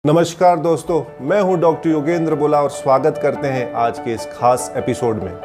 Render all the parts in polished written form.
नमस्कार दोस्तों, मैं हूं डॉक्टर योगेंद्र बोला और स्वागत करते हैं आज के इस खास एपिसोड में।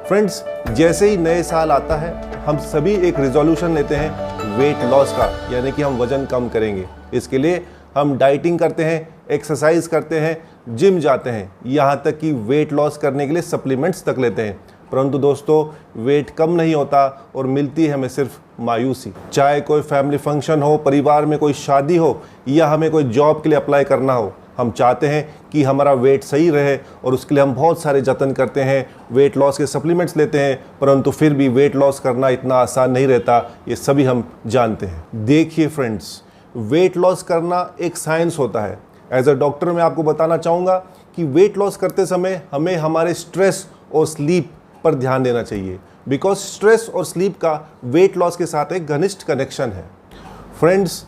फ्रेंड्स, जैसे ही नए साल आता है हम सभी एक रिजोल्यूशन लेते हैं वेट लॉस का, यानी कि हम वजन कम करेंगे। इसके लिए हम डाइटिंग करते हैं, एक्सरसाइज करते हैं, जिम जाते हैं, यहाँ तक कि वेट लॉस करने के लिए सप्लीमेंट्स तक लेते हैं। परंतु दोस्तों, वेट कम नहीं होता और मिलती है हमें सिर्फ मायूसी। चाहे कोई फैमिली फंक्शन हो, परिवार में कोई शादी हो या हमें कोई जॉब के लिए अप्लाई करना हो, हम चाहते हैं कि हमारा वेट सही रहे और उसके लिए हम बहुत सारे जतन करते हैं, वेट लॉस के सप्लीमेंट्स लेते हैं। परंतु फिर भी वेट लॉस करना इतना आसान नहीं रहता, ये सभी हम जानते हैं। देखिए फ्रेंड्स, वेट लॉस करना एक साइंस होता है। एज अ डॉक्टर मैं आपको बताना चाहूँगा कि वेट लॉस करते समय हमें हमारे स्ट्रेस और स्लीप पर ध्यान देना चाहिए, बिकॉज स्ट्रेस और स्लीप का वेट लॉस के साथ एक घनिष्ठ कनेक्शन है। फ्रेंड्स,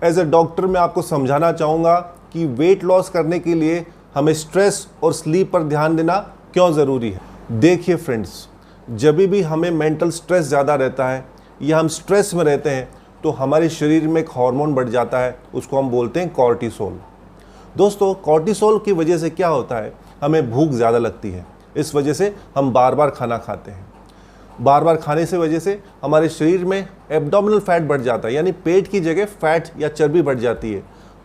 एज अ डॉक्टर मैं आपको समझाना चाहूँगा कि वेट लॉस करने के लिए हमें स्ट्रेस और स्लीप पर ध्यान देना क्यों ज़रूरी है। देखिए फ्रेंड्स, जब भी हमें मेंटल स्ट्रेस ज़्यादा रहता है या हम स्ट्रेस में रहते हैं तो हमारे शरीर में एक हार्मोन बढ़ जाता है, उसको हम बोलते हैं कॉर्टिसोल। दोस्तों, कॉर्टिसोल की वजह से क्या होता है, हमें भूख ज़्यादा लगती है। इस वजह से हम बार बार खाना खाते हैं। बार बार खाने से वजह से हमारे शरीर में एब्डोमिनल फैट बढ़ जाता है, यानी पेट की जगह फैट या चर्बी बढ़ जाती है।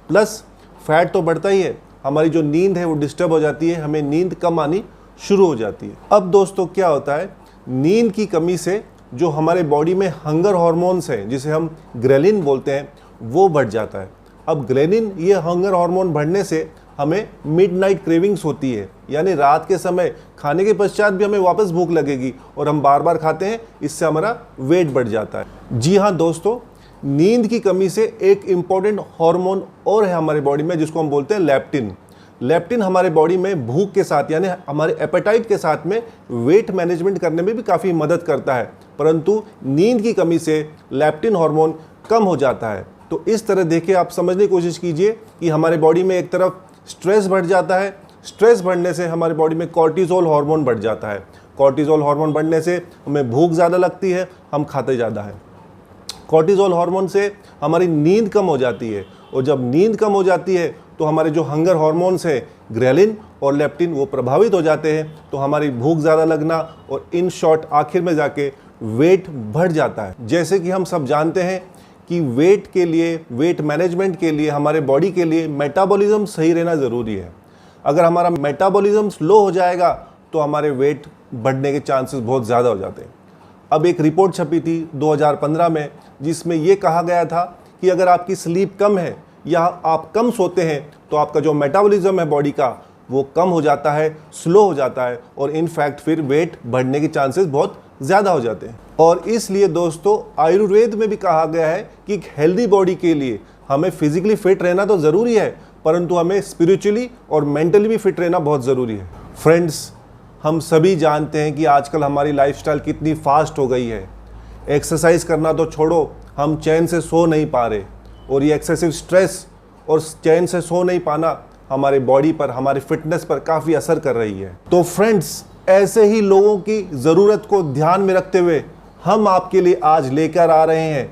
प्लस फैट तो बढ़ता ही है, हमारी जो नींद है वो डिस्टर्ब हो जाती है, हमें नींद कम आनी शुरू हो जाती है। अब दोस्तों क्या होता है, नींद की कमी से जो हमारे बॉडी में हंगर हार्मोन्स हैं, जिसे हम ग्रेलिन बोलते हैं, वो बढ़ जाता है। अब ग्रेलिन, ये हंगर हार्मोन बढ़ने से हमें मिडनाइट क्रेविंग्स होती है, यानी रात के समय खाने के पश्चात भी हमें वापस भूख लगेगी और हम बार बार खाते हैं, इससे हमारा वेट बढ़ जाता है। जी हाँ दोस्तों, नींद की कमी से एक इम्पॉर्टेंट हार्मोन और है हमारे बॉडी में, जिसको हम बोलते हैं लेप्टिन। लेप्टिन हमारे बॉडी में भूख के साथ, यानी हमारे एपेटाइट के साथ में वेट मैनेजमेंट करने में भी काफ़ी मदद करता है। परंतु नींद की कमी से लेप्टिन हार्मोन कम हो जाता है। तो इस तरह देखिए, आप समझने की कोशिश कीजिए कि हमारे बॉडी में एक तरफ स्ट्रेस बढ़ जाता है, स्ट्रेस बढ़ने से हमारी बॉडी में कॉर्टिसोल हार्मोन बढ़ जाता है। कॉर्टिसोल हार्मोन बढ़ने से हमें भूख ज़्यादा लगती है, हम खाते ज़्यादा हैं। कॉर्टिसोल हार्मोन से हमारी नींद कम हो जाती है और जब नींद कम हो जाती है तो हमारे जो हंगर हार्मोन्स हैं, ग्रेलिन और लेप्टिन, वो प्रभावित हो जाते हैं। तो हमारी भूख ज़्यादा लगना और इन शॉर्ट आखिर में जाके वेट बढ़ जाता है। जैसे कि हम सब जानते हैं कि वेट के लिए, वेट मैनेजमेंट के लिए, हमारे बॉडी के लिए मेटाबॉलिज्म सही रहना ज़रूरी है। अगर हमारा मेटाबॉलिज्म स्लो हो जाएगा तो हमारे वेट बढ़ने के चांसेस बहुत ज़्यादा हो जाते हैं। अब एक रिपोर्ट छपी थी 2015 में, जिसमें ये कहा गया था कि अगर आपकी स्लीप कम है या आप कम सोते हैं तो आपका जो मेटाबॉलिज्म है बॉडी का, वो कम हो जाता है, स्लो हो जाता है और इनफैक्ट फिर वेट बढ़ने के चांसेस बहुत ज़्यादा हो जाते हैं। और इसलिए दोस्तों, आयुर्वेद में भी कहा गया है कि एक हेल्दी बॉडी के लिए हमें फिजिकली फिट रहना तो ज़रूरी है, परंतु हमें स्पिरिचुअली और मेंटली भी फिट रहना बहुत ज़रूरी है। फ्रेंड्स, हम सभी जानते हैं कि आजकल हमारी लाइफस्टाइल कितनी फास्ट हो गई है। एक्सरसाइज करना तो छोड़ो, हम चैन से सो नहीं पा रहे और ये एक्सेसिव स्ट्रेस और चैन से सो नहीं पाना हमारे बॉडी पर, हमारी फिटनेस पर काफ़ी असर कर रही है। तो फ्रेंड्स, ऐसे ही लोगों की ज़रूरत को ध्यान में रखते हुए हम आपके लिए आज लेकर आ रहे हैं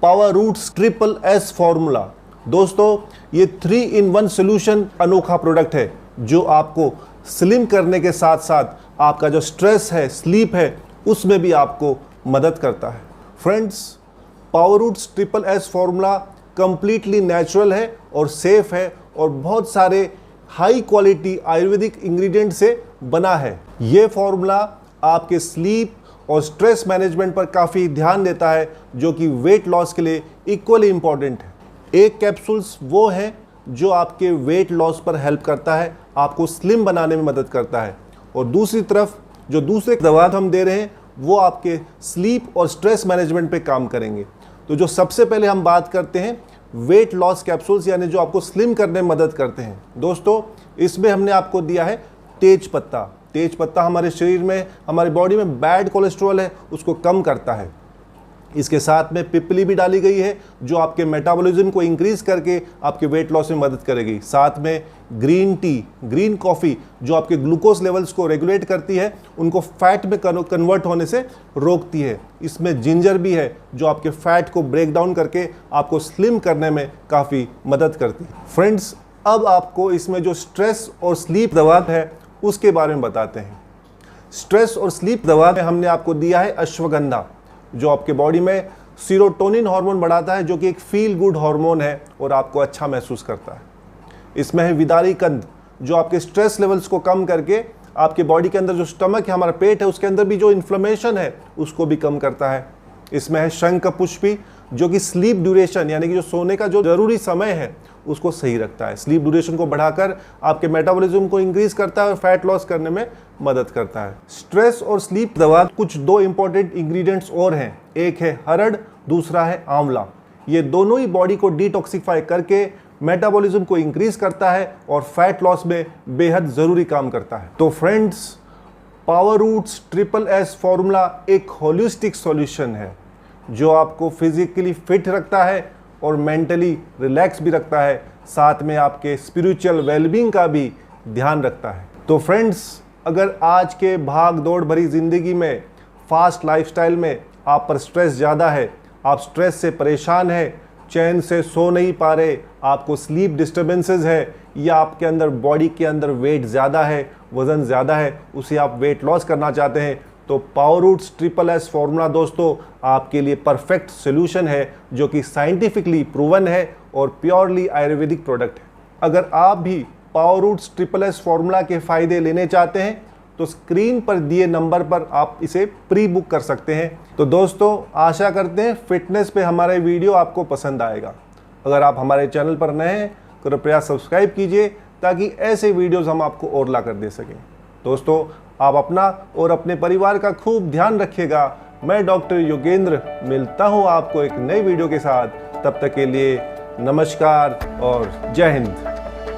power roots triple S formula. दोस्तों, ये 3-in-1 सोल्यूशन अनोखा प्रोडक्ट है जो आपको स्लिम करने के साथ साथ आपका जो स्ट्रेस है, स्लीप है, उसमें भी आपको मदद करता है। Friends, power roots triple S formula completely natural है और सेफ है और बहुत सारे हाई क्वालिटी आयुर्वेदिक इंग्रेडिएंट से बना है। ये फॉर्मूला आपके स्लीप और स्ट्रेस मैनेजमेंट पर काफ़ी ध्यान देता है, जो कि वेट लॉस के लिए इक्वली इम्पॉर्टेंट है। एक कैप्सूल्स वो है जो आपके वेट लॉस पर हेल्प करता है, आपको स्लिम बनाने में मदद करता है, और दूसरी तरफ जो दूसरे दवा हम दे रहे हैं वो आपके स्लीप और स्ट्रेस मैनेजमेंट पे काम करेंगे। तो जो सबसे पहले हम बात करते हैं वेट लॉस कैप्सूल्स, यानी जो आपको स्लिम करने में मदद करते हैं। दोस्तों, इसमें हमने आपको दिया है तेज पत्ता। तेज पत्ता हमारे शरीर में, हमारी बॉडी में बैड कोलेस्ट्रॉल है उसको कम करता है। इसके साथ में पिपली भी डाली गई है जो आपके मेटाबॉलिज्म को इंक्रीज करके आपके वेट लॉस में मदद करेगी। साथ में ग्रीन टी, ग्रीन कॉफ़ी जो आपके ग्लूकोज लेवल्स को रेगुलेट करती है, उनको फैट में कन्वर्ट होने से रोकती है। इसमें जिंजर भी है जो आपके फैट को ब्रेक डाउन करके आपको स्लिम करने में काफ़ी मदद करती है। फ्रेंड्स, अब आपको इसमें जो स्ट्रेस और स्लीप दवा है उसके बारे में बताते हैं। स्ट्रेस और स्लीप दवा में हमने आपको दिया है अश्वगंधा, जो आपके बॉडी में सीरोटोनिन हार्मोन बढ़ाता है, जो कि एक फील गुड हार्मोन है और आपको अच्छा महसूस करता है। इसमें है विदारी कंद, जो आपके स्ट्रेस लेवल्स को कम करके आपके बॉडी के अंदर जो स्टमक है, हमारा पेट है, उसके अंदर भी जो इन्फ्लेमेशन है उसको भी कम करता है। इसमें है शंख पुष्पी, जो कि स्लीप ड्यूरेशन यानी कि जो सोने का जो जरूरी समय है उसको सही रखता है। स्लीप ड्यूरेशन को बढ़ाकर आपके मेटाबॉलिज्म को इंक्रीज करता है और फैट लॉस करने में मदद करता है। स्ट्रेस और स्लीप दवा कुछ दो इंपॉर्टेंट इंग्रेडिएंट्स और हैं, एक है हरड़, दूसरा है आंवला। ये दोनों ही बॉडी को डिटॉक्सिफाई करके मेटाबॉलिज्म को इंक्रीज करता है और फैट लॉस में बेहद जरूरी काम करता है। तो friends, power roots triple S formula एक होलिस्टिक सॉल्यूशन है जो आपको फिजिकली फिट रखता है और मेंटली रिलैक्स भी रखता है, साथ में आपके स्पिरिचुअल वेलबींग का भी ध्यान रखता है। तो फ्रेंड्स, अगर आज के भाग दौड़ भरी जिंदगी में, फास्ट लाइफस्टाइल में आप पर स्ट्रेस ज़्यादा है, आप स्ट्रेस से परेशान हैं, चैन से सो नहीं पा रहे, आपको स्लीप डिस्टर्बेंसेस है, या आपके अंदर बॉडी के अंदर वेट ज़्यादा है, वज़न ज़्यादा है, उसे आप वेट लॉस करना चाहते हैं, तो power roots triple S formula दोस्तों आपके लिए परफेक्ट सोल्यूशन है, जो कि साइंटिफिकली प्रूवन है और प्योरली आयुर्वेदिक प्रोडक्ट है। अगर आप भी power roots triple S formula के फ़ायदे लेने चाहते हैं तो स्क्रीन पर दिए नंबर पर आप इसे प्री बुक कर सकते हैं। तो दोस्तों, आशा करते हैं फिटनेस पे हमारा वीडियो आपको पसंद आएगा। अगर आप हमारे चैनल पर नए हैं तो कृपया सब्सक्राइब कीजिए, ताकि ऐसे वीडियोस हम आपको और ला कर दे सकें। दोस्तों, आप अपना और अपने परिवार का खूब ध्यान रखिएगा। मैं डॉक्टर योगेंद्र मिलता हूँ आपको एक नई वीडियो के साथ। तब तक के लिए नमस्कार और जय हिंद।